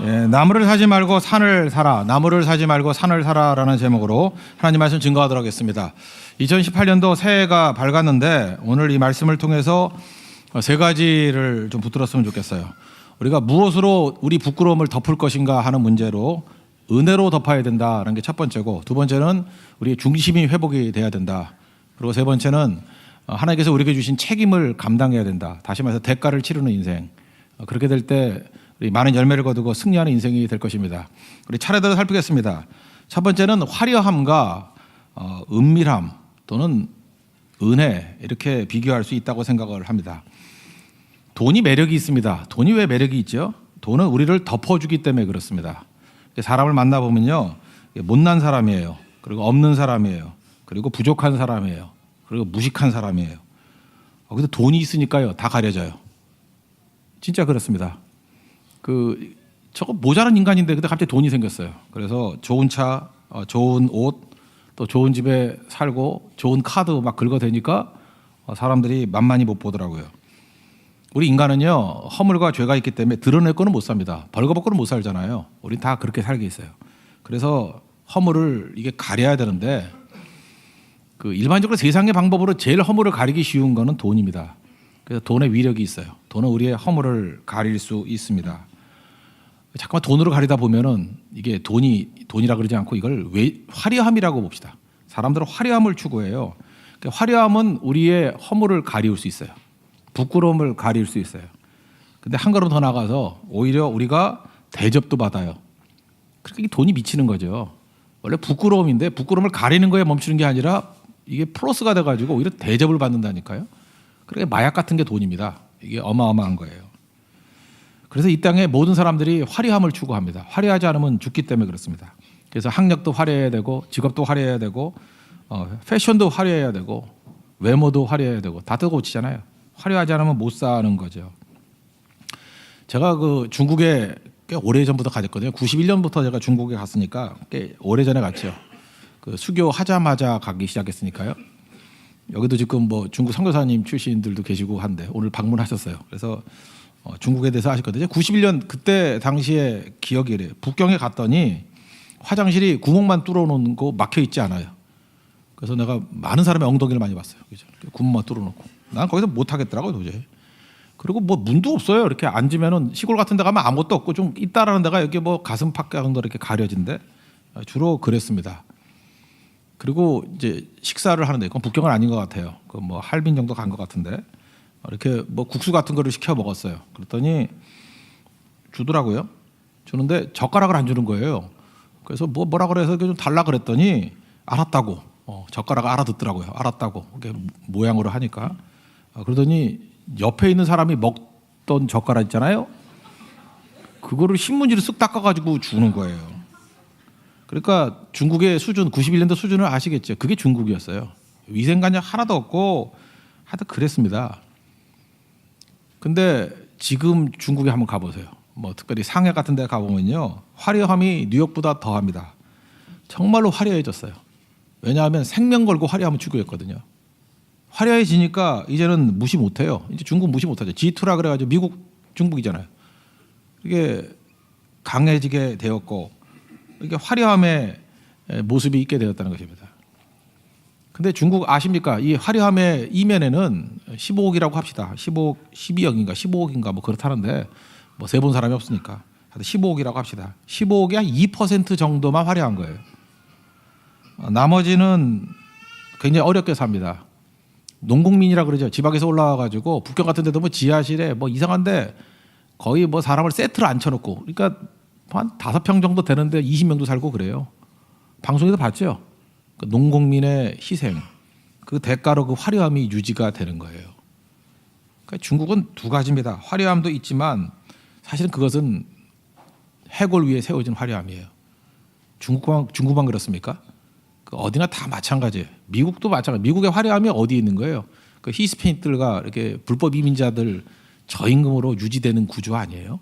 나무를 사지 말고 산을 사라. 나무를 사지 말고 산을 사라라는 제목으로 하나님 말씀 증거하도록 하겠습니다. 2018년도 새해가 밝았는데 오늘 이 말씀을 통해서 세 가지를 좀 붙들었으면 좋겠어요. 우리가 무엇으로 우리 부끄러움을 덮을 것인가 하는 문제로 은혜로 덮어야 된다는 게 첫 번째고, 두 번째는 우리의 중심이 회복이 돼야 된다. 그리고 세 번째는 하나님께서 우리에게 주신 책임을 감당해야 된다. 다시 말해서 대가를 치르는 인생. 그렇게 될 때 많은 열매를 거두고 승리하는 인생이 될 것입니다. 우리 차례대로 살피겠습니다. 첫 번째는 화려함과 은밀함 또는 은혜, 이렇게 비교할 수 있다고 생각을 합니다. 돈이 매력이 있습니다. 돈이 왜 매력이 있죠? 돈은 우리를 덮어주기 때문에 그렇습니다. 사람을 만나보면요, 못난 사람이에요. 그리고 없는 사람이에요. 그리고 부족한 사람이에요. 그리고 무식한 사람이에요. 근데 돈이 있으니까요, 다 가려져요. 진짜 그렇습니다. 저거 모자란 인간인데 근데 갑자기 돈이 생겼어요. 그래서 좋은 차, 좋은 옷, 또 좋은 집에 살고 좋은 카드 막 긁어대니까 사람들이 만만히 못 보더라고요. 우리 인간은요, 허물과 죄가 있기 때문에 드러낼 거는 못 삽니다. 벌거벗고는 못 살잖아요. 우리 다 그렇게 살게 있어요. 그래서 허물을 이게 가려야 되는데, 일반적으로 세상의 방법으로 제일 허물을 가리기 쉬운 거는 돈입니다. 그래서 돈의 위력이 있어요. 돈은 우리의 허물을 가릴 수 있습니다. 잠깐만 돈으로 가리다 보면은 이게 돈이라 그러지 않고 이걸 화려함이라고 봅시다. 사람들은 화려함을 추구해요. 화려함은 우리의 허물을 가리울 수 있어요. 부끄러움을 가릴 수 있어요. 근데 한 걸음 더 나가서 오히려 우리가 대접도 받아요. 그러니까 돈이 미치는 거죠. 원래 부끄러움인데 부끄러움을 가리는 거에 멈추는 게 아니라 이게 플러스가 돼가지고 오히려 대접을 받는다니까요. 그러니까 마약 같은 게 돈입니다. 이게 어마어마한 거예요. 그래서 이 땅에 모든 사람들이 화려함을 추구합니다. 화려하지 않으면 죽기 때문에 그렇습니다. 그래서 학력도 화려해야 되고, 직업도 화려해야 되고, 패션도 화려해야 되고, 외모도 화려해야 되고, 다 뜯어고치잖아요. 화려하지 않으면 못 사는 거죠. 제가 중국에 꽤 오래전부터 가졌거든요. 91년부터 제가 중국에 갔으니까 꽤 오래전에 갔죠. 수교 하자마자 가기 시작했으니까요. 여기도 지금 중국 선교사님 출신들도 계시고 한데 오늘 방문하셨어요. 그래서 중국에 대해서 아셨거든요. 91년 그때 당시에 기억이 이래요. 북경에 갔더니 화장실이 구멍만 뚫어놓은 거 막혀 있지 않아요. 그래서 내가 많은 사람의 엉덩이를 많이 봤어요. 그죠? 구멍만 뚫어놓고. 난 거기서 못 하겠더라고요, 도저히. 그리고 문도 없어요. 이렇게 앉으면은 시골 같은 데 가면 아무것도 없고 좀 있다라는 데가 여기 가슴팍 정도 이렇게 가려진데 주로 그랬습니다. 그리고 이제 식사를 하는데 그건 북경은 아닌 것 같아요. 할빈 정도 간 것 같은데 이렇게 국수 같은 거를 시켜 먹었어요. 그랬더니 주더라고요. 주는데 젓가락을 안 주는 거예요. 그래서 뭐라 그래서 좀 달라 그랬더니 알았다고. 젓가락을 알아듣더라고요. 알았다고. 이렇게 모양으로 하니까. 그러더니 옆에 있는 사람이 먹던 젓가락 있잖아요. 그거를 신문지를 쓱 닦아가지고 주는 거예요. 그러니까 중국의 수준, 91년도 수준을 아시겠죠. 그게 중국이었어요. 위생관념 하나도 없고 하여튼 그랬습니다. 근데 지금 중국에 한번 가보세요. 특별히 상해 같은 데 가보면요, 화려함이 뉴욕보다 더합니다. 정말로 화려해졌어요. 왜냐하면 생명 걸고 화려함을 추구했거든요. 화려해지니까 이제는 무시 못해요. 이제 중국 무시 못하죠. G2라 그래가지고 미국, 중국이잖아요. 이게 강해지게 되었고, 이게 화려함의 모습이 있게 되었다는 것입니다. 근데 중국 아십니까? 이 화려함의 이면에는 15억이라고 합시다. 15억, 12억인가 15억인가 그렇다는데 세본 사람이 없으니까 15억이라고 합시다. 15억이 한 2% 정도만 화려한 거예요. 나머지는 굉장히 어렵게 삽니다. 농공민이라 그러죠. 지방에서 올라와가지고 북경 같은 데도 지하실에 이상한데 거의 사람을 세트로 앉혀놓고, 그러니까 한 5평 정도 되는데 20명도 살고 그래요. 방송에서 봤죠. 농공민의 희생, 그 대가로 그 화려함이 유지가 되는 거예요. 그러니까 중국은 두 가지입니다. 화려함도 있지만 사실은 그것은 해골 위에 세워진 화려함이에요. 중국만 그렇습니까? 어디나 다 마찬가지예요. 미국도 마찬가지. 미국의 화려함이 어디에 있는 거예요? 히스패닉들과 이렇게 불법 이민자들 저임금으로 유지되는 구조 아니에요?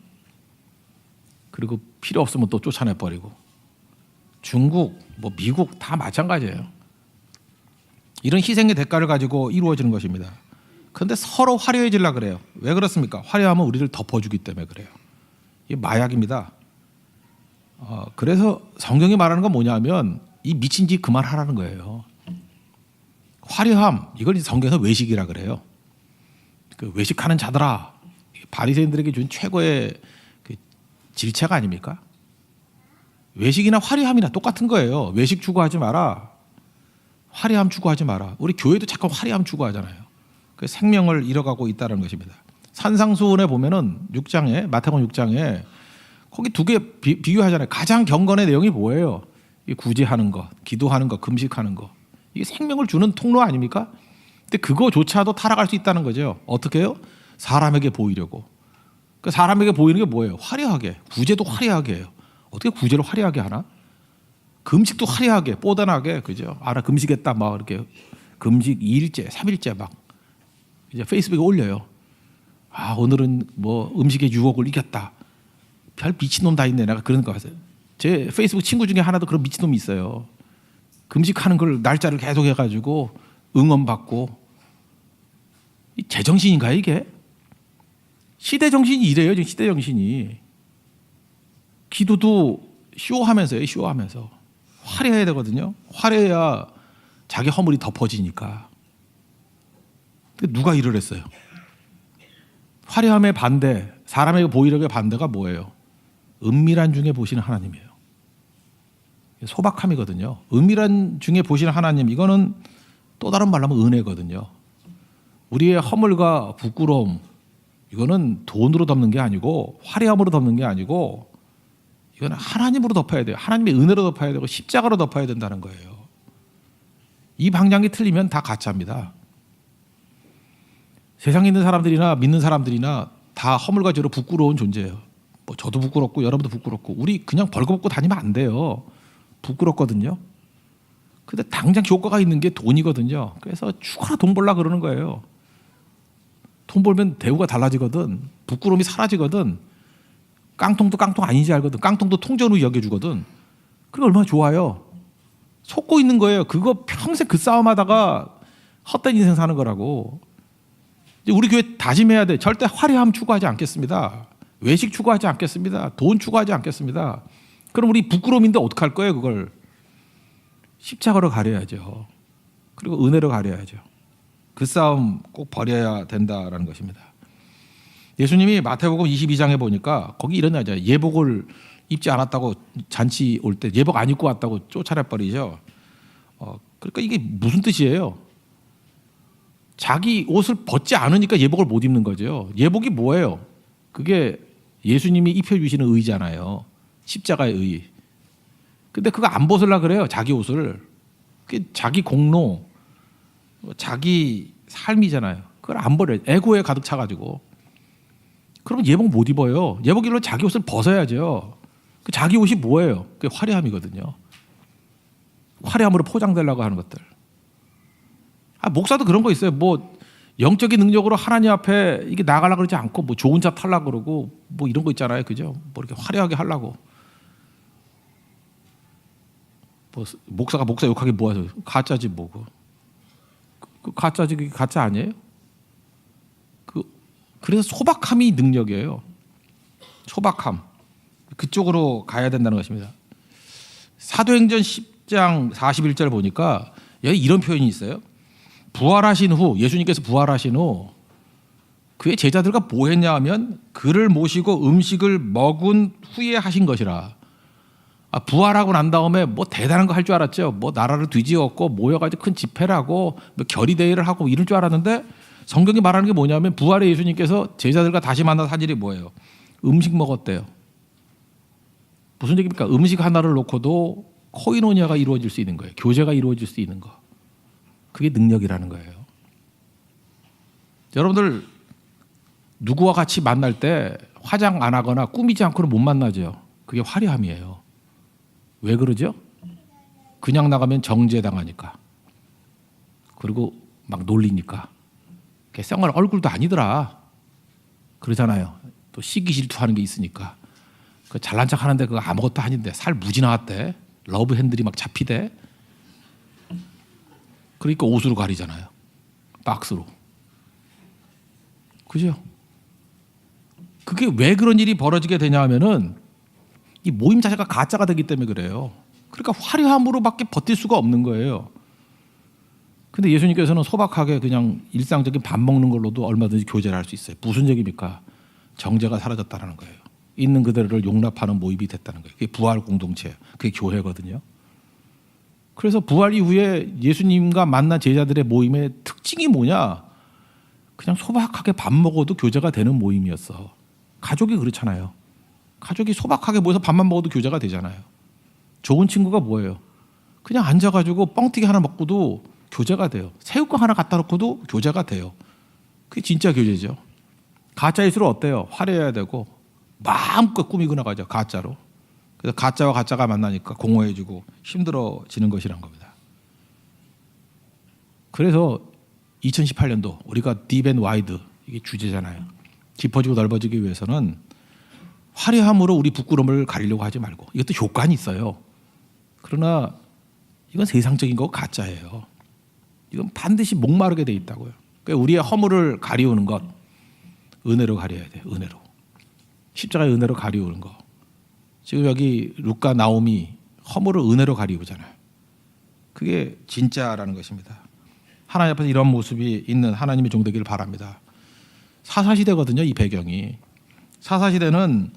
그리고 필요 없으면 또 쫓아내버리고. 중국, 미국 다 마찬가지예요. 이런 희생의 대가를 가지고 이루어지는 것입니다. 그런데 서로 화려해지려고 그래요. 왜 그렇습니까? 화려하면 우리를 덮어주기 때문에 그래요. 이게 마약입니다. 그래서 성경이 말하는 건 뭐냐면 이 미친 짓 그만하라는 거예요. 화려함, 이걸 성경에서 외식이라 그래요. 그 외식하는 자들아, 바리새인들에게 준 최고의 그 질책 아닙니까? 외식이나 화려함이나 똑같은 거예요. 외식 추구하지 마라. 화려함 추구하지 마라. 우리 교회도 자꾸 화려함 추구하잖아요. 그 생명을 잃어가고 있다는 것입니다. 산상수훈에 보면은 6장에 마태복음 6장에 거기 두 개 비교하잖아요. 가장 경건의 내용이 뭐예요? 구제하는 것, 기도하는 것, 금식하는 것. 이게 생명을 주는 통로 아닙니까? 근데 그거조차도 타락할 수 있다는 거죠. 어떻게 해요? 사람에게 보이려고. 그 사람에게 보이는 게 뭐예요? 화려하게. 구제도 화려하게 해요. 어떻게 구제를 화려하게 하나? 금식도 화려하게, 뽀단하게, 그죠? 알아, 금식했다, 막 이렇게 금식 2일째, 3일째 막 이제 페이스북에 올려요. 아, 오늘은 뭐 음식의 유혹을 이겼다. 별 미친놈 다 있네. 내가 그런 거 같아요. 제 페이스북 친구 중에 하나도 그런 미친놈이 있어요. 금식하는 걸 날짜를 계속 해가지고 응원받고. 이 제정신인가요, 이게? 시대 정신이 이래요, 지금 시대 정신이. 기도도 쇼하면서요, 쇼하면서. 화려해야 되거든요. 화려해야 자기 허물이 덮어지니까. 근데 누가 이를 했어요? 화려함의 반대, 사람에게 보이려고 반대가 뭐예요? 은밀한 중에 보시는 하나님이에요. 소박함이거든요. 은밀한 중에 보시는 하나님, 이거는 또 다른 말로 하면 은혜거든요. 우리의 허물과 부끄러움, 이거는 돈으로 덮는 게 아니고 화려함으로 덮는 게 아니고 이거는 하나님으로 덮어야 돼요. 하나님의 은혜로 덮어야 되고 십자가로 덮어야 된다는 거예요. 이 방향이 틀리면 다 가짜입니다. 세상에 있는 사람들이나 믿는 사람들이나 다 허물과 죄로 부끄러운 존재예요. 뭐 저도 부끄럽고 여러분도 부끄럽고 우리 그냥 벌거벗고 다니면 안 돼요. 부끄럽거든요. 근데 당장 효과가 있는 게 돈이거든요. 그래서 죽어라 돈 벌라 그러는 거예요. 돈 벌면 대우가 달라지거든. 부끄러움이 사라지거든. 깡통도 깡통 아닌지 알거든. 깡통도 통전으로 여겨주거든. 그게 얼마나 좋아요. 속고 있는 거예요. 그거 평생 그 싸움하다가 헛된 인생 사는 거라고. 이제 우리 교회 다짐해야 돼. 절대 화려함 추구하지 않겠습니다. 외식 추구하지 않겠습니다. 돈 추구하지 않겠습니다. 그럼 우리 부끄러움인데 어떡할 거예요, 그걸? 십자가로 가려야죠. 그리고 은혜로 가려야죠. 그 싸움 꼭 벌여야 된다라는 것입니다. 예수님이 마태복음 22장에 보니까 거기 이런 말이죠. 예복을 입지 않았다고 잔치 올 때 예복 안 입고 왔다고 쫓아내버리죠. 그러니까 이게 무슨 뜻이에요? 자기 옷을 벗지 않으니까 예복을 못 입는 거죠. 예복이 뭐예요? 그게 예수님이 입혀주시는 의잖아요. 십자가의 의. 근데 그거 안 벗으려고 그래요. 자기 옷을. 그게 자기 공로, 자기 삶이잖아요. 그걸 안 버려요. 에고에 가득 차가지고. 그러면 예복 못 입어요. 예복 입으면 자기 옷을 벗어야죠. 그 자기 옷이 뭐예요? 그게 화려함이거든요. 화려함으로 포장되려고 하는 것들. 목사도 그런 거 있어요. 뭐 영적인 능력으로 하나님 앞에 이게 나가려고 그러지 않고 뭐 좋은 차 타려고 그러고 뭐 이런 거 있잖아요. 그죠? 뭐 이렇게 화려하게 하려고. 뭐 목사가 목사 욕하기 뭐하죠? 가짜지 뭐고. 그 가짜지 그게 가짜 아니에요? 그래서 소박함이 능력이에요. 소박함. 그쪽으로 가야 된다는 것입니다. 사도행전 10장 41절 보니까 여기 이런 표현이 있어요. 부활하신 후, 예수님께서 부활하신 후 그의 제자들과 뭐 했냐 하면 그를 모시고 음식을 먹은 후에 하신 것이라. 부활하고 난 다음에 뭐 대단한 거 할 줄 알았죠. 뭐 나라를 뒤집었고 모여가지고 큰 집회를 하고 뭐 결의대회를 하고 이럴 줄 알았는데 성경이 말하는 게 뭐냐면 부활의 예수님께서 제자들과 다시 만난 사진이 뭐예요? 음식 먹었대요. 무슨 얘기입니까? 음식 하나를 놓고도 코이노니아가 이루어질 수 있는 거예요. 교제가 이루어질 수 있는 거. 그게 능력이라는 거예요. 여러분들 누구와 같이 만날 때 화장 안 하거나 꾸미지 않고는 못 만나죠. 그게 화려함이에요. 왜 그러죠? 그냥 나가면 정죄당하니까. 그리고 막 놀리니까. 쌩얼 얼굴도 아니더라. 그러잖아요. 또 시기 질투하는 게 있으니까. 그 잘난 척 하는데 그거 아무것도 아닌데 살 무지 나왔대. 러브 핸들이 막 잡히대. 그러니까 옷으로 가리잖아요. 박스로. 그죠? 그게 왜 그런 일이 벌어지게 되냐 하면은 이 모임 자체가 가짜가 되기 때문에 그래요. 그러니까 화려함으로밖에 버틸 수가 없는 거예요. 근데 예수님께서는 소박하게 그냥 일상적인 밥 먹는 걸로도 얼마든지 교제를 할 수 있어요. 무슨 얘기입니까? 정죄가 사라졌다는 거예요. 있는 그대로를 용납하는 모임이 됐다는 거예요. 그게 부활 공동체예요. 그게 교회거든요. 그래서 부활 이후에 예수님과 만난 제자들의 모임의 특징이 뭐냐? 그냥 소박하게 밥 먹어도 교제가 되는 모임이었어. 가족이 그렇잖아요. 가족이 소박하게 모여서 밥만 먹어도 교제가 되잖아요. 좋은 친구가 뭐예요? 그냥 앉아가지고 뻥튀기 하나 먹고도 교제가 돼요. 새우깡 하나 갖다 놓고도 교제가 돼요. 그게 진짜 교제죠. 가짜일수록 어때요? 화려해야 되고 마음껏 꾸미고 나가죠. 가짜로. 그래서 가짜와 가짜가 만나니까 공허해지고 힘들어지는 것이란 겁니다. 그래서 2018년도 우리가 딥 앤 와이드 이게 주제잖아요. 깊어지고 넓어지기 위해서는 화려함으로 우리 부끄러움을 가리려고 하지 말고, 이것도 효과는 있어요. 그러나 이건 세상적인 거 가짜예요. 이건 반드시 목마르게 돼 있다고요. 그러니까 우리의 허물을 가리우는 것 은혜로 가려야 돼요. 은혜로. 십자가의 은혜로 가리우는 거. 지금 여기 루카 나오미 허물을 은혜로 가리우잖아요. 그게 진짜라는 것입니다. 하나님 앞에서 이런 모습이 있는 하나님의 종 되기를 바랍니다. 사사시대거든요. 이 배경이. 사사시대는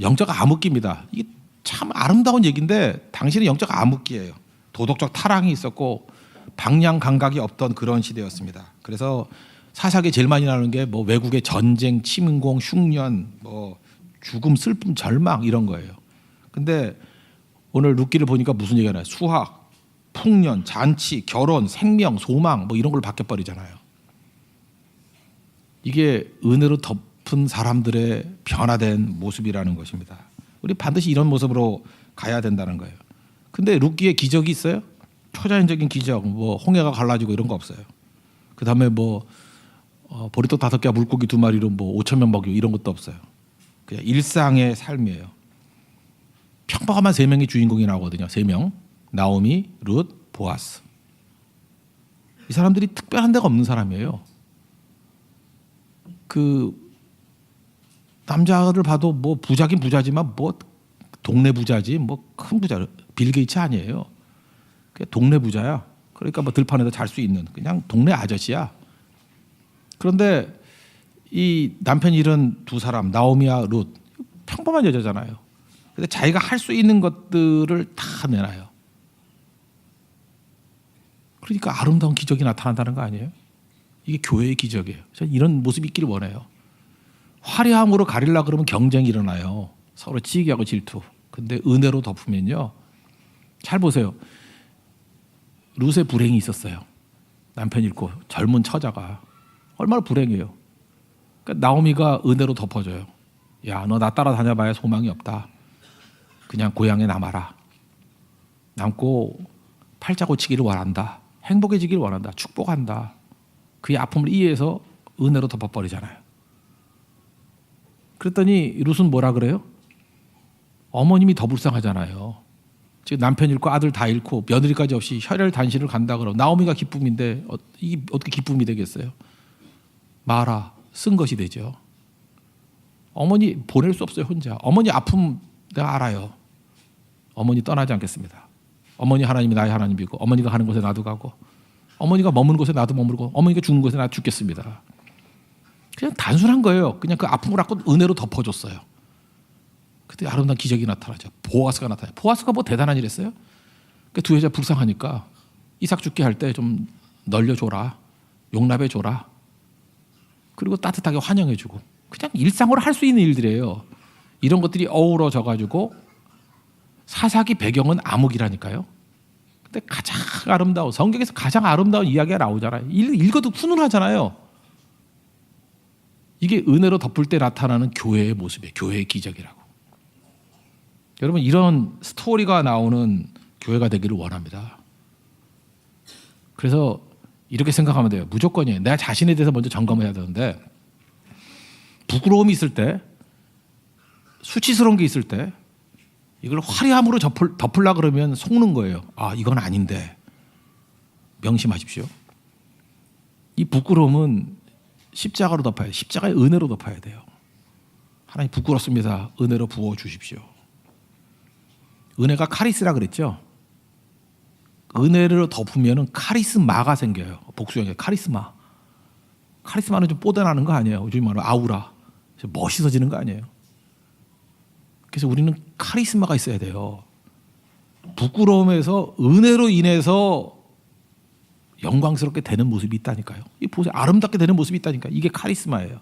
영적 암흑기입니다. 이게 참 아름다운 얘기인데 당신의 영적 암흑기예요. 도덕적 타락이 있었고 방향 감각이 없던 그런 시대였습니다. 그래서 사사기에 제일 많이 나오는 게 뭐 외국의 전쟁, 침공, 흉년, 뭐 죽음, 슬픔, 절망 이런 거예요. 근데 오늘 룻기를 보니까 무슨 얘기가 나요? 수학, 풍년, 잔치, 결혼, 생명, 소망 뭐 이런 걸 바뀌어 버리잖아요. 이게 은혜로 덮은 사람들의 변화된 모습이라는 것입니다. 우리 반드시 이런 모습으로 가야 된다는 거예요. 근데 룻기에 기적이 있어요? 초자연적인 기적, 뭐 홍해가 갈라지고 이런 거 없어요. 그 다음에 뭐 보리떡 5개, 물고기 2마리로 뭐 5천 명 먹이고 이런 것도 없어요. 그냥 일상의 삶이에요. 평범한 3명의 주인공이 나오거든요. 3명. 나오미, 룻, 보아스. 이 사람들이 특별한 데가 없는 사람이에요. 그 남자를 봐도 뭐 부자긴 부자지만 뭐 동네 부자지 뭐 큰 부자, 빌 게이츠 아니에요. 그냥 동네 부자야. 그러니까 뭐 들판에서 잘 수 있는 그냥 동네 아저씨야. 그런데 이 남편이 잃은 두 사람 나오미와 룻 평범한 여자잖아요. 근데 자기가 할 수 있는 것들을 다 내놔요. 그러니까 아름다운 기적이 나타난다는 거 아니에요? 이게 교회의 기적이에요. 저는 이런 모습이 있기를 원해요. 화려함으로 가리려고 그러면 경쟁이 일어나요. 서로 지기하고 질투. 근데 은혜로 덮으면요. 잘 보세요. 룻의 불행이 있었어요. 남편 잃고 젊은 처자가. 얼마나 불행해요. 그러니까 나오미가 은혜로 덮어줘요. 야, 너 나 따라다녀봐야 소망이 없다. 그냥 고향에 남아라. 남고 팔자 고치기를 원한다. 행복해지기를 원한다. 축복한다. 그의 아픔을 이해해서 은혜로 덮어버리잖아요. 그랬더니 룻은 뭐라 그래요? 어머님이 더 불쌍하잖아요. 지금 남편 잃고 아들 다 잃고 며느리까지 없이 혈혈 단신을 간다 그러면 나오미가 기쁨인데 이게 어떻게 기쁨이 되겠어요? 마라 쓴 것이 되죠. 어머니 보낼 수 없어요. 혼자. 어머니 아픔 내가 알아요. 어머니 떠나지 않겠습니다. 어머니 하나님이 나의 하나님이고 어머니가 가는 곳에 나도 가고 어머니가 머무는 곳에 나도 머무르고 어머니가 죽는 곳에 나도 죽겠습니다. 그냥 단순한 거예요. 그냥 그 아픔을 갖고 은혜로 덮어줬어요. 그때 아름다운 기적이 나타나죠. 보아스가 나타나요. 보아스가 뭐 대단한 일 했어요? 그 두 여자 불쌍하니까 이삭 죽게 할 때 좀 널려줘라. 용납해줘라. 그리고 따뜻하게 환영해주고 그냥 일상으로 할 수 있는 일들이에요. 이런 것들이 어우러져가지고 사사기 배경은 암흑이라니까요. 근데 가장 아름다운 성경에서 가장 아름다운 이야기가 나오잖아요. 읽어도 훈훈하잖아요. 이게 은혜로 덮을 때 나타나는 교회의 모습이에요. 교회의 기적이라고. 여러분 이런 스토리가 나오는 교회가 되기를 원합니다. 그래서 이렇게 생각하면 돼요. 무조건이에요. 내가 자신에 대해서 먼저 점검해야 되는데 부끄러움이 있을 때 수치스러운 게 있을 때 이걸 화려함으로 덮으려고 그러면 속는 거예요. 아 이건 아닌데 명심하십시오. 이 부끄러움은 십자가로 덮어야 돼요. 십자가의 은혜로 덮어야 돼요. 하나님 부끄럽습니다. 은혜로 부어주십시오. 은혜가 카리스라 그랬죠. 은혜를 덮으면 카리스마가 생겨요. 복수형의 카리스마. 카리스마는 좀 뽀대나는 거 아니에요. 요즘 말로 아우라. 멋있어지는 거 아니에요. 그래서 우리는 카리스마가 있어야 돼요. 부끄러움에서 은혜로 인해서 영광스럽게 되는 모습이 있다니까요. 이 보세요. 아름답게 되는 모습이 있다니까. 이게 카리스마예요.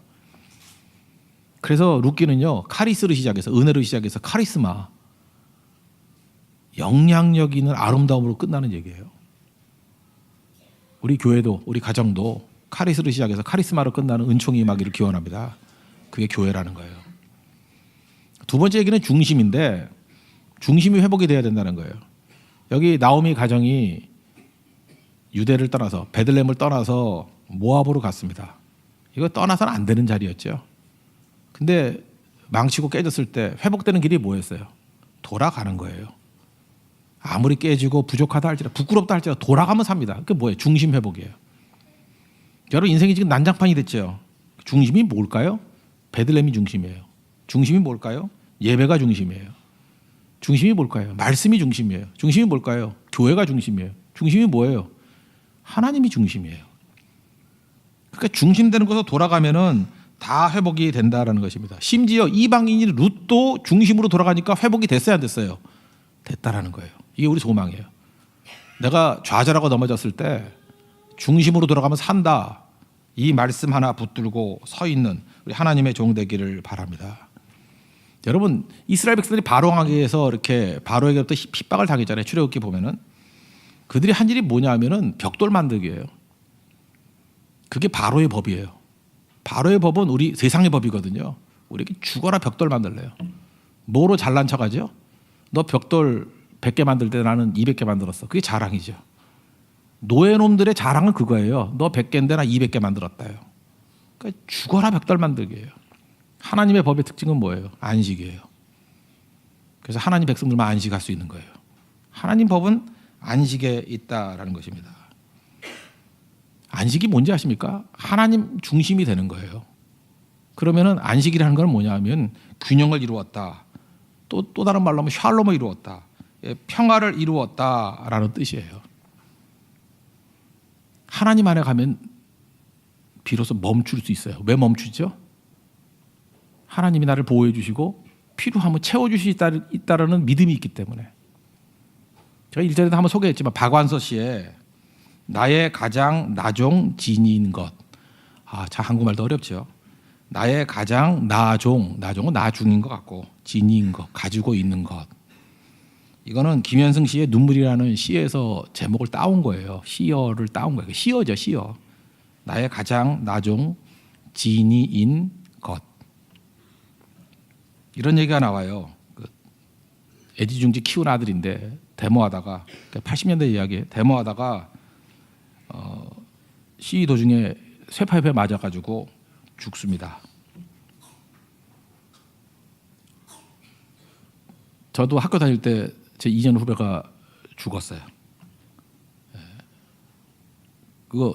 그래서 룻기는요. 카리스로 시작해서 은혜로 시작해서 카리스마. 영향력 있는 아름다움으로 끝나는 얘기예요. 우리 교회도 우리 가정도 카리스로 시작해서 카리스마로 끝나는 은총이 임하기를 기원합니다. 그게 교회라는 거예요. 두 번째 얘기는 중심인데 중심이 회복이 돼야 된다는 거예요. 여기 나오미 가정이 유대를 떠나서 베들레헴을 떠나서 모압으로 갔습니다. 이거 떠나서는 안 되는 자리였죠. 근데 망치고 깨졌을 때 회복되는 길이 뭐였어요? 돌아가는 거예요. 아무리 깨지고 부족하다 할지라도 부끄럽다 할지라도 돌아가면 삽니다. 그게 뭐예요? 중심 회복이에요. 여러분 인생이 지금 난장판이 됐죠. 중심이 뭘까요? 베들레헴이 중심이에요. 중심이 뭘까요? 예배가 중심이에요. 중심이 뭘까요? 말씀이 중심이에요. 중심이 뭘까요? 교회가 중심이에요. 중심이 뭐예요? 하나님이 중심이에요. 그러니까 중심되는 곳으로 돌아가면은 다 회복이 된다라는 것입니다. 심지어 이방인인 룻도 중심으로 돌아가니까 회복이 됐어요, 안 됐어요? 됐다라는 거예요. 이게 우리 소망이에요. 내가 좌절하고 넘어졌을 때 중심으로 돌아가면 산다. 이 말씀 하나 붙들고 서 있는 우리 하나님의 종 되기를 바랍니다. 여러분 이스라엘 백성들이 바로왕에게서 이렇게 바로에게부터 핍박을 당했잖아요. 출애굽기 보면은 그들이 한 일이 뭐냐면은 벽돌 만들기예요. 그게 바로의 법이에요. 바로의 법은 우리 세상의 법이거든요. 우리에게 죽어라 벽돌 만들래요. 뭐로 잘난 척하죠? 너 벽돌 100개 만들 때 나는 200개 만들었어. 그게 자랑이죠. 노예놈들의 자랑은 그거예요. 너 100개인데 나 200개 만들었다요. 그러니까 죽어라 벽돌 만들기예요. 하나님의 법의 특징은 뭐예요? 안식이에요. 그래서 하나님 백성들만 안식할 수 있는 거예요. 하나님 법은 안식에 있다라는 것입니다. 안식이 뭔지 아십니까? 하나님 중심이 되는 거예요. 그러면은 안식이라는 건 뭐냐 하면 균형을 이루었다. 또 다른 말로 하면 샬롬을 이루었다. 평화를 이루었다라는 뜻이에요. 하나님 안에 가면 비로소 멈출 수 있어요. 왜 멈추죠? 하나님이 나를 보호해 주시고 필요하면 채워주실 수 있다는 믿음이 있기 때문에. 제가 일전에도 한번 소개했지만 박완서 씨의 나의 가장 나종 진이인 것. 참 한국말도 어렵죠. 나의 가장 나종은 나중인 것 같고 진이인 것, 가지고 있는 것. 이거는 김현승 씨의 눈물이라는 시에서 제목을 따온 거예요. 시어를 따온 거예요. 시어죠, 시어. 나의 가장 나종 진이인 것. 이런 얘기가 나와요. 애지중지 키운 아들인데 데모하다가 80년대 이야기에 데모하다가 시위 도중에 쇠파이프에 맞아가지고 죽습니다. 저도 학교 다닐 때 제 2년 후배가 죽었어요. 그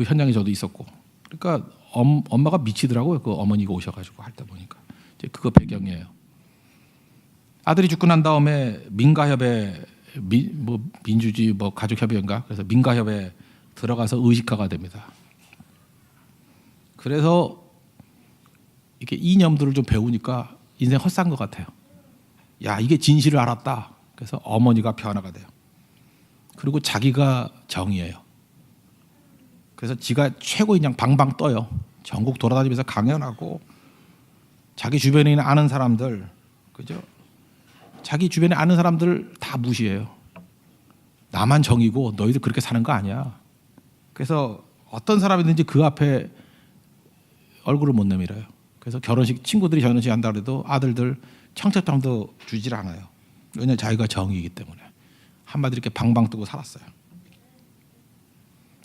현장에 저도 있었고, 그러니까 엄마가 미치더라고요. 그 어머니가 오셔가지고 할 때 보니까 이제 그거 배경이에요. 아들이 죽고 난 다음에 민가협에 민주주의 가족협의회인가 그래서 민가협에 들어가서 의식화가 됩니다. 그래서 이렇게 이념들을 좀 배우니까 인생 헛산 것 같아요. 야, 이게 진실을 알았다. 그래서 어머니가 변화가 돼요. 그리고 자기가 정의예요. 그래서 지가 최고인 양 방방 떠요. 전국 돌아다니면서 강연하고 자기 주변에 있는 아는 사람들, 그죠? 자기 주변에 아는 사람들 다 무시해요. 나만 정이고 너희들 그렇게 사는 거 아니야. 그래서 어떤 사람이든지 그 앞에 얼굴을 못 내밀어요. 그래서 친구들이 결혼식 한다 그래도 아들들 청첩장도 주질 않아요. 왜냐하면 자기가 정이기 때문에. 한마디로 이렇게 방방 뜨고 살았어요.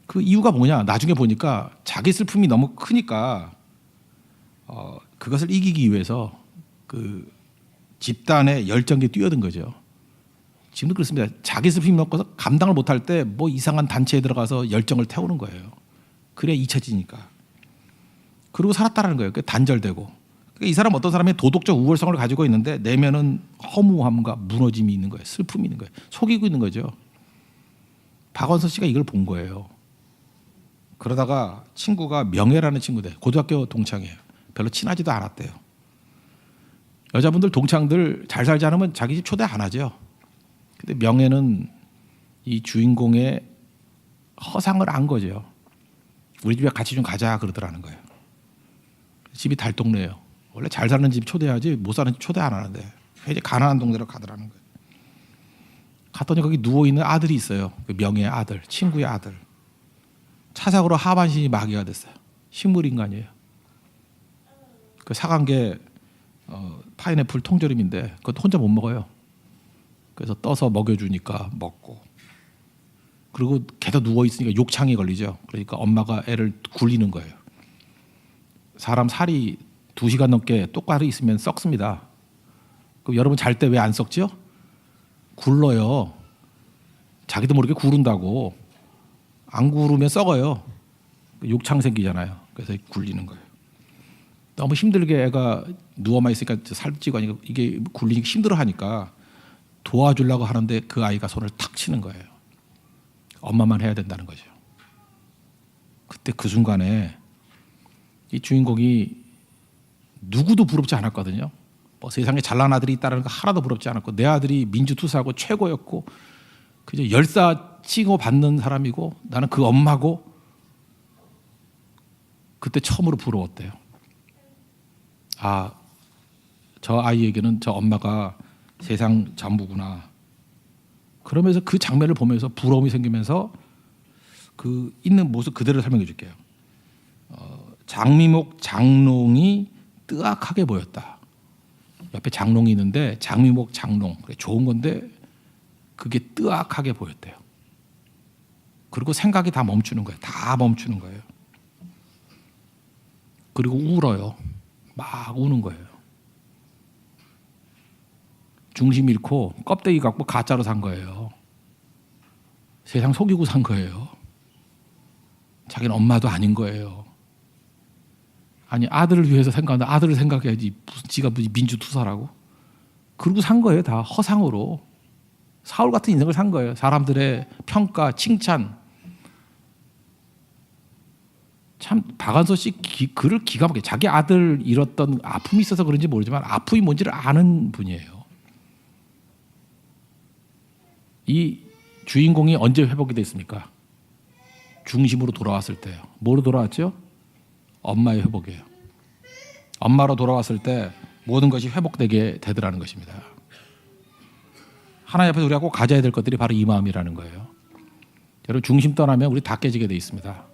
그 이유가 뭐냐? 나중에 보니까 자기 슬픔이 너무 크니까 그것을 이기기 위해서 그 집단의 열정에 뛰어든 거죠. 지금도 그렇습니다. 자기 슬픔이 먹고서 감당을 못할 때 뭐 이상한 단체에 들어가서 열정을 태우는 거예요. 그래야 잊혀지니까. 그러고 살았다는 거예요. 단절되고 그러니까 이 사람 어떤 사람이 도덕적 우월성을 가지고 있는데 내면은 허무함과 무너짐이 있는 거예요. 슬픔이 있는 거예요. 속이고 있는 거죠. 박원서 씨가 이걸 본 거예요. 그러다가 친구가 명예라는 친구들, 고등학교 동창이에요. 별로 친하지도 않았대요. 여자분들 동창들 잘 살지 않으면 자기 집 초대 안 하죠. 근데 명예는 이 주인공의 허상을 안 거죠. 우리 집에 같이 좀 가자 그러더라는 거예요. 집이 달동네예요. 원래 잘 사는 집 초대하지 못 사는 집 초대 안 하는데 굉장히 가난한 동네로 가더라는 거예요. 갔더니 거기 누워있는 아들이 있어요. 그 명예의 아들, 친구의 아들. 차삭으로 하반신이 마귀가 됐어요. 식물인간이에요. 그 사간 게 파인애플 통조림인데 그것도 혼자 못 먹어요. 그래서 떠서 먹여주니까 먹고, 그리고 걔도 누워있으니까 욕창이 걸리죠. 그러니까 엄마가 애를 굴리는 거예요. 사람 살이 2시간 넘게 똑바로 있으면 썩습니다. 그럼 여러분 잘 때 왜 안 썩죠? 굴러요. 자기도 모르게 구른다고. 안 구르면 썩어요. 욕창 생기잖아요. 그래서 굴리는 거예요. 너무 힘들게 애가 누워만 있으니까 살도 찌고 하니까 이게 굴리기 힘들어하니까 도와주려고 하는데 그 아이가 손을 탁 치는 거예요. 엄마만 해야 된다는 거죠. 그때 그 순간에 이 주인공이 누구도 부럽지 않았거든요. 뭐 세상에 잘난 아들이 있다는 거 하나도 부럽지 않았고, 내 아들이 민주투사고 최고였고 그저 열사 치고 받는 사람이고 나는 그 엄마고, 그때 처음으로 부러웠대요. 아, 저 아이에게는 저 엄마가 세상 전부구나. 그러면서 그 장면을 보면서 부러움이 생기면서 그 있는 모습 그대로 설명해 줄게요. 장미목 장롱이 뜨악하게 보였다. 옆에 장롱이 있는데 장미목 장롱, 좋은 건데 그게 뜨악하게 보였대요. 그리고 생각이 다 멈추는 거예요. 다 멈추는 거예요. 그리고 울어요. 막 우는 거예요. 중심 잃고 껍데기 갖고 가짜로 산 거예요. 세상 속이고 산 거예요. 자기는 엄마도 아닌 거예요. 아니, 아들을 위해서 생각하는데 아들을 생각해야지 무슨 지가 무슨 민주투사라고. 그러고 산 거예요. 다 허상으로. 사울 같은 인생을 산 거예요. 사람들의 평가, 칭찬. 참 박완서 씨 글을 기가 막히게, 자기 아들 잃었던 아픔이 있어서 그런지 모르지만 아픔이 뭔지를 아는 분이에요. 이 주인공이 언제 회복이 됐습니까? 중심으로 돌아왔을 때요. 뭐로 돌아왔죠? 엄마의 회복이에요. 엄마로 돌아왔을 때 모든 것이 회복되게 되더라는 것입니다. 하나님 앞에서 우리가 꼭 가져야 될 것들이 바로 이 마음이라는 거예요. 여러분, 중심 떠나면 우리 다 깨지게 돼 있습니다.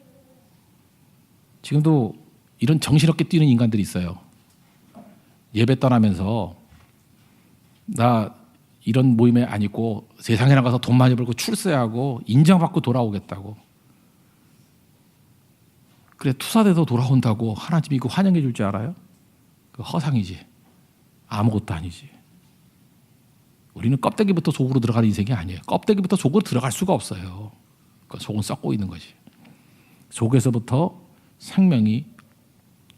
지금도 이런 정신없게 뛰는 인간들이 있어요. 예배 떠나면서 나 이런 모임에 안 있고 세상에 나가서 돈 많이 벌고 출세하고 인정받고 돌아오겠다고. 그래, 투사돼서 돌아온다고 하나님이 그 환영해 줄 줄 알아요? 그 허상이지. 아무것도 아니지. 우리는 껍데기부터 속으로 들어가는 인생이 아니에요. 껍데기부터 속으로 들어갈 수가 없어요. 그 속은 썩고 있는 거지. 속에서부터 생명이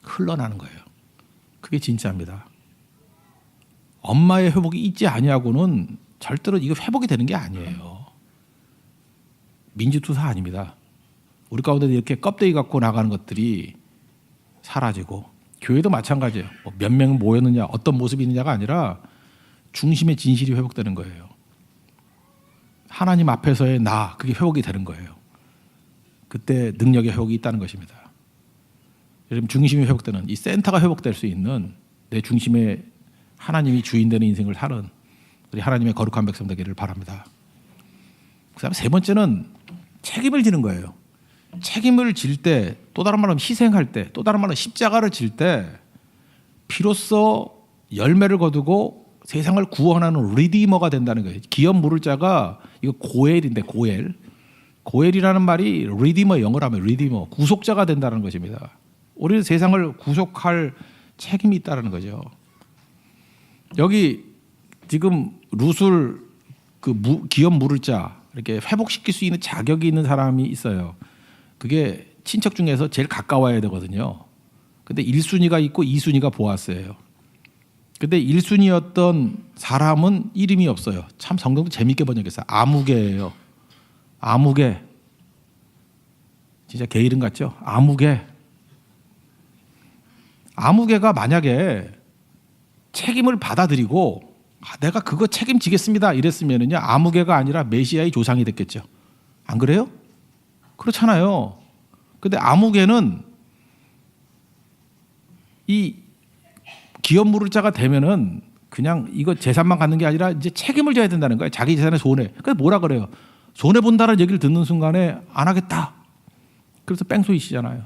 흘러나는 거예요. 그게 진짜입니다. 엄마의 회복이 있지 아니하고는 절대로 이거 회복이 되는 게 아니에요. 민주투사 아닙니다. 우리 가운데 이렇게 껍데기 갖고 나가는 것들이 사라지고, 교회도 마찬가지예요. 몇 명 모였느냐, 어떤 모습이 있느냐가 아니라 중심의 진실이 회복되는 거예요. 하나님 앞에서의 나, 그게 회복이 되는 거예요. 그때 능력의 회복이 있다는 것입니다. 여러분, 중심이 회복되는, 이 센터가 회복될 수 있는, 내 중심에 하나님이 주인 되는 인생을 사는 우리 하나님의 거룩한 백성 되기를 바랍니다. 그다음에 세 번째는 책임을 지는 거예요. 책임을 질 때, 또 다른 말로 희생할 때, 또 다른 말로 십자가를 질 때 비로소 열매를 거두고 세상을 구원하는 리디머가 된다는 거예요. 기업 물을 자가, 이거 고엘인데, 고엘이라는 말이 리디머, 영어로 하면 리디머, 구속자가 된다는 것입니다. 우리는 세상을 구속할 책임이 있다는 거죠. 여기 지금 루술 기업 물을 자, 이렇게 회복시킬 수 있는 자격이 있는 사람이 있어요. 그게 친척 중에서 제일 가까워야 되거든요. 근데 1순위가 있고 2순위가 보아스예요. 근데 1순위였던 사람은 이름이 없어요. 참 성경도 재밌게 번역했어요. 아무개예요. 아무개. 진짜 개 이름 같죠? 아무개. 아무개가 만약에 책임을 받아들이고 내가 그거 책임지겠습니다 이랬으면은요, 아무개가 아니라 메시아의 조상이 됐겠죠. 안 그래요? 그렇잖아요. 근데 아무개는 이 기업 무를자가 되면은 그냥 이거 재산만 갖는 게 아니라 이제 책임을 져야 된다는 거예요. 자기 재산의 손해. 그래서 뭐라 그래요? 손해 본다는 얘기를 듣는 순간에 안 하겠다. 그래서 뺑소이시잖아요.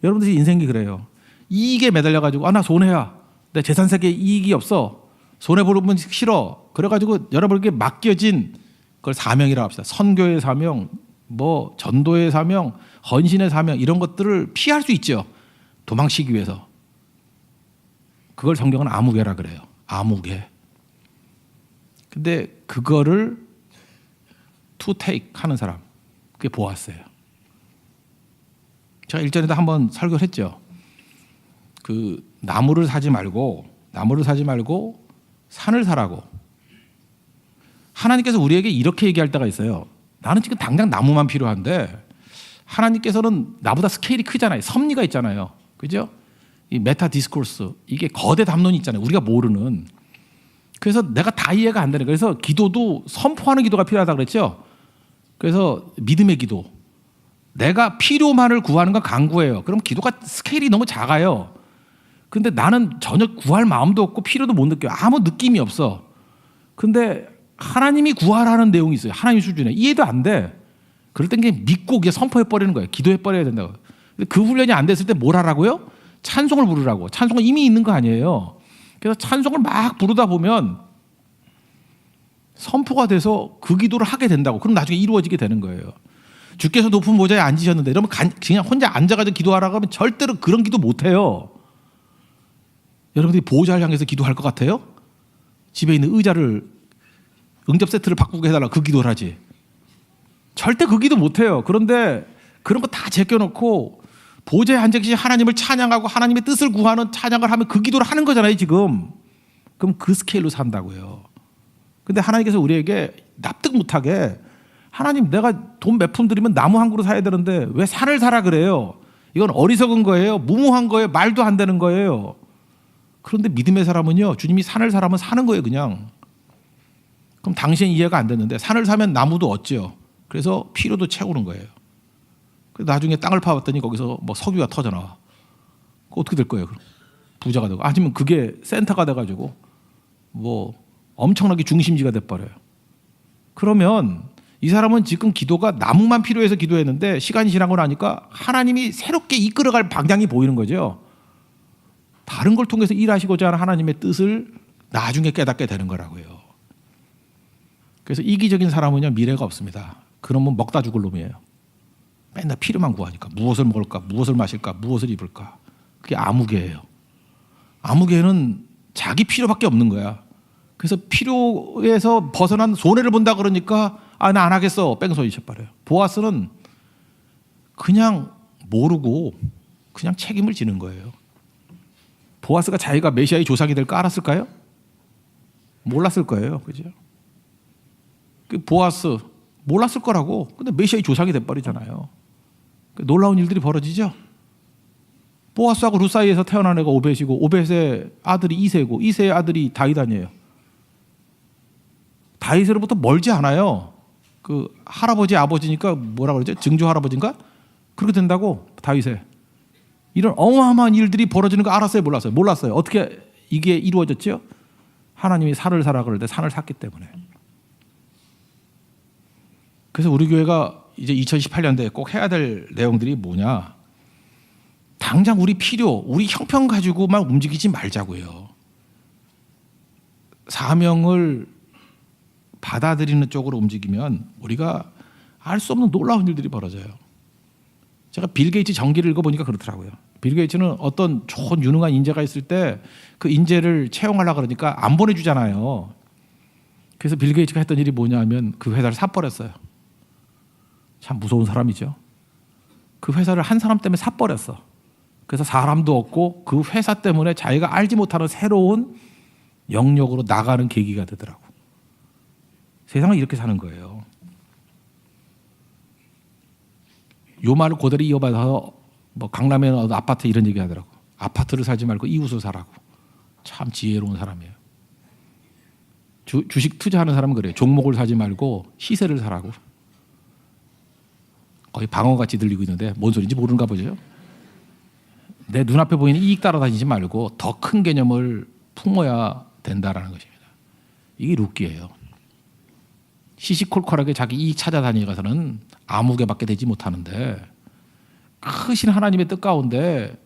여러분들 인생이 그래요. 이익에 매달려가지고 나 손해야. 내 재산 세계에 이익이 없어. 손해 보는 싫어. 그래가지고 여러분에게 맡겨진 그걸 사명이라고 합시다. 선교의 사명, 뭐 전도의 사명, 헌신의 사명 이런 것들을 피할 수 있죠. 도망치기 위해서. 그걸 성경은 아무개라 그래요. 아무개. 근데 그거를 to take 하는 사람, 그게 보았어요. 제가 일전에도 한번 설교를 했죠. 그 나무를 사지 말고 산을 사라고. 하나님께서 우리에게 이렇게 얘기할 때가 있어요. 나는 지금 당장 나무만 필요한데 하나님께서는 나보다 스케일이 크잖아요. 섭리가 있잖아요. 그죠? 이 메타 디스코스, 이게 거대 담론이 있잖아요. 우리가 모르는. 그래서 내가 다 이해가 안 되는 거예요. 그래서 기도도 선포하는 기도가 필요하다고 그랬죠. 그래서 믿음의 기도. 내가 필요만을 구하는 건 간구예요. 그럼 기도가 스케일이 너무 작아요. 근데 나는 전혀 구할 마음도 없고 필요도 못 느껴요. 아무 느낌이 없어. 근데 하나님이 구하라는 내용이 있어요. 하나님 수준에. 이해도 안 돼. 그럴 땐 그냥 믿고 그냥 선포해버리는 거예요. 기도해버려야 된다고. 근데 그 훈련이 안 됐을 때 뭘 하라고요? 찬송을 부르라고. 찬송은 이미 있는 거 아니에요. 그래서 찬송을 막 부르다 보면 선포가 돼서 그 기도를 하게 된다고. 그럼 나중에 이루어지게 되는 거예요. 주께서 높은 보좌에 앉으셨는데 여러분 그냥 혼자 앉아가지고 기도하라고 하면 절대로 그런 기도 못해요. 여러분들이 보좌를 향해서 기도할 것 같아요? 집에 있는 의자를 응접 세트를 바꾸게 해달라 그 기도를 하지. 절대 그 기도 못해요. 그런데 그런 거 다 제껴놓고 보좌에 앉아 계신 하나님을 찬양하고 하나님의 뜻을 구하는 찬양을 하면 그 기도를 하는 거잖아요 지금. 그럼 그 스케일로 산다고요. 근데 하나님께서 우리에게 납득 못하게 하나님 내가 돈 몇 푼 들이면 나무 한 그루 사야 되는데 왜 산을 사라 그래요. 이건 어리석은 거예요. 무모한 거예요. 말도 안 되는 거예요. 그런데 믿음의 사람은요, 주님이 산을 사라면 사는 거예요 그냥. 그럼 당신은 이해가 안 됐는데 산을 사면 나무도 얻죠. 그래서 필요도 채우는 거예요. 나중에 땅을 파봤더니 거기서 뭐 석유가 터져나와. 어떻게 될 거예요? 부자가 되고. 아니면 그게 센터가 돼가지고 뭐 엄청나게 중심지가 돼버려요. 그러면 이 사람은 지금 기도가 나무만 필요해서 기도했는데 시간이 지나고 나니까 하나님이 새롭게 이끌어갈 방향이 보이는 거죠. 다른 걸 통해서 일하시고자 하는 하나님의 뜻을 나중에 깨닫게 되는 거라고요. 그래서 이기적인 사람은요 미래가 없습니다. 그러면 먹다 죽을 놈이에요. 맨날 필요만 구하니까 무엇을 먹을까, 무엇을 마실까, 무엇을 입을까. 그게 아무개예요. 아무개는 자기 필요밖에 없는 거야. 그래서 필요에서 벗어난 손해를 본다 그러니까 나 안 하겠어 뺑소니 쳐버려요. 보아스는 그냥 모르고 그냥 책임을 지는 거예요. 보아스가 자기가 메시아의 조상이 될 거 알았을까요? 몰랐을 거예요. 그죠? 그 보아스 몰랐을 거라고. 근데 메시아의 조상이 돼버리잖아요. 놀라운 일들이 벌어지죠. 보아스하고 룻 사이에서 태어난 애가 오벳이고 오벳의 아들이 이새고 이새의 아들이 다윗아니에요. 다윗으로부터 멀지 않아요. 그 할아버지 아버지니까 뭐라 그러죠? 증조 할아버지인가? 그렇게 된다고 다윗에. 이런 어마어마한 일들이 벌어지는 거 알았어요? 몰랐어요? 몰랐어요. 어떻게 이게 이루어졌죠? 하나님이 산을 사라 그럴 때 산을 샀기 때문에. 그래서 우리 교회가 이제 2018년도에 꼭 해야 될 내용들이 뭐냐? 당장 우리 필요, 우리 형편 가지고만 움직이지 말자고요. 사명을 받아들이는 쪽으로 움직이면 우리가 알 수 없는 놀라운 일들이 벌어져요. 제가 빌 게이츠 전기를 읽어보니까 그렇더라고요. 빌 게이츠는 어떤 좋은 유능한 인재가 있을 때 그 인재를 채용하려고 그러니까 안 보내주잖아요. 그래서 빌 게이츠가 했던 일이 뭐냐면 그 회사를 사버렸어요. 참 무서운 사람이죠. 그 회사를 한 사람 때문에 사버렸어. 그래서 사람도 없고 그 회사 때문에 자기가 알지 못하는 새로운 영역으로 나가는 계기가 되더라고. 세상은 이렇게 사는 거예요. 요 말을 그대로 이어받아서 뭐 강남에 아파트 이런 얘기 하더라고. 아파트를 사지 말고 이웃을 사라고. 참 지혜로운 사람이에요. 주식 투자하는 사람은 그래요. 종목을 사지 말고 시세를 사라고. 거의 방어같이 들리고 있는데 뭔 소리인지 모르는가 보죠. 내 눈앞에 보이는 이익 따라다니지 말고 더 큰 개념을 품어야 된다라는 것입니다. 이게 룻기예요. 시시콜콜하게 자기 이익 찾아다니가서는 아무개밖에 되지 못하는데 크신 하나님의 뜻 가운데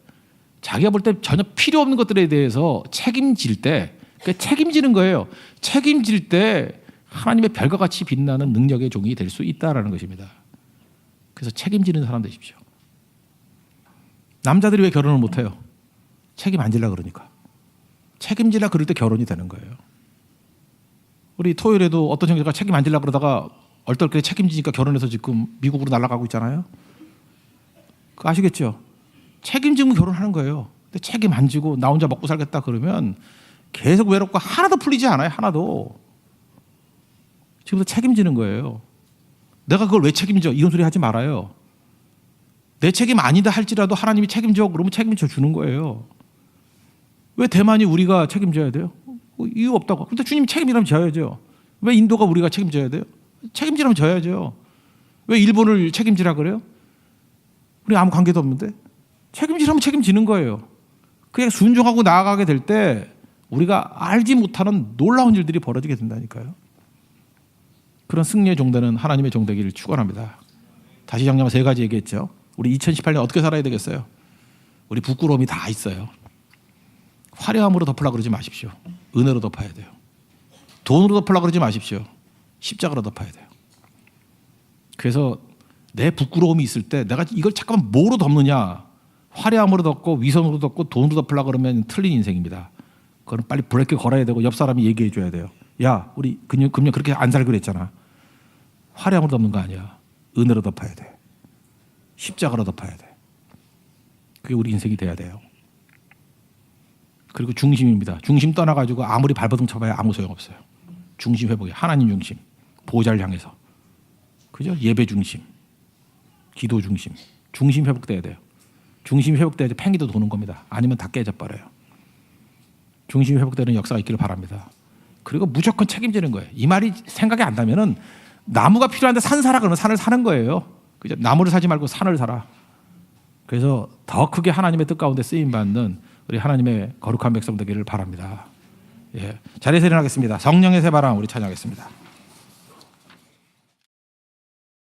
자기가 볼 때 전혀 필요 없는 것들에 대해서 책임질 때 책임지는 거예요. 책임질 때 하나님의 별과 같이 빛나는 능력의 종이 될 수 있다라는 것입니다. 그래서 책임지는 사람 되십시오. 남자들이 왜 결혼을 못해요? 책임 안 지려고 그러니까. 책임지려 그럴 때 결혼이 되는 거예요. 우리 토요일에도 어떤 형제가 책임 안 지려고 그러다가 얼떨결에 책임지니까 결혼해서 지금 미국으로 날아가고 있잖아요. 그거 아시겠죠? 책임지면 결혼하는 거예요. 근데 책임 안 지고 나 혼자 먹고 살겠다 그러면 계속 외롭고 하나도 풀리지 않아요. 하나도. 지금부터 책임지는 거예요. 내가 그걸 왜 책임져? 이런 소리 하지 말아요. 내 책임 아니다 할지라도 하나님이 책임져 그러면 책임져 주는 거예요. 왜 대만이 우리가 책임져야 돼요? 이유 없다고. 근데 주님이 책임이라면 져야죠. 왜 인도가 우리가 책임져야 돼요? 책임지라면 져야죠. 왜 일본을 책임지라 그래요? 우리 아무 관계도 없는데 책임지라면 책임지는 거예요. 그냥 순종하고 나아가게 될 때 우리가 알지 못하는 놀라운 일들이 벌어지게 된다니까요. 그런 승리의 종되는 하나님의 종되기를 축원합니다. 다시 작년 3가지 얘기했죠. 우리 2018년 어떻게 살아야 되겠어요? 우리 부끄러움이 다 있어요. 화려함으로 덮으려고 그러지 마십시오. 은혜로 덮어야 돼요. 돈으로 덮으려고 그러지 마십시오. 십자가로 덮어야 돼요. 그래서 내 부끄러움이 있을 때 내가 이걸 잠깐만 뭐로 덮느냐? 화려함으로 덮고 위선으로 덮고 돈으로 덮으려고 그러면 틀린 인생입니다. 그건 빨리 브레이크 걸어야 되고 옆 사람이 얘기해 줘야 돼요. 야, 우리 금년 그렇게 안 살기로 했잖아. 화려함으로 덮는 거 아니야. 은혜로 덮어야 돼. 십자가로 덮어야 돼. 그게 우리 인생이 돼야 돼요. 그리고 중심입니다. 중심 떠나가지고 아무리 발버둥 쳐봐야 아무 소용없어요. 중심 회복이 하나님 중심, 보좌를 향해서. 그죠? 예배 중심, 기도 중심, 중심 회복돼야 돼요. 중심이 회복돼야지 팽이도 도는 겁니다. 아니면 다 깨져버려요. 중심이 회복되는 역사가 있기를 바랍니다. 그리고 무조건 책임지는 거예요. 이 말이 생각이 안 나면은 나무가 필요한데 산 사라 그러면 산을 사는 거예요. 그죠? 나무를 사지 말고 산을 사라. 그래서 더 크게 하나님의 뜻 가운데 쓰임 받는 우리 하나님의 거룩한 백성 되기를 바랍니다. 예. 자리에서 일어나겠습니다. 성령의 새바람 우리 찬양하겠습니다.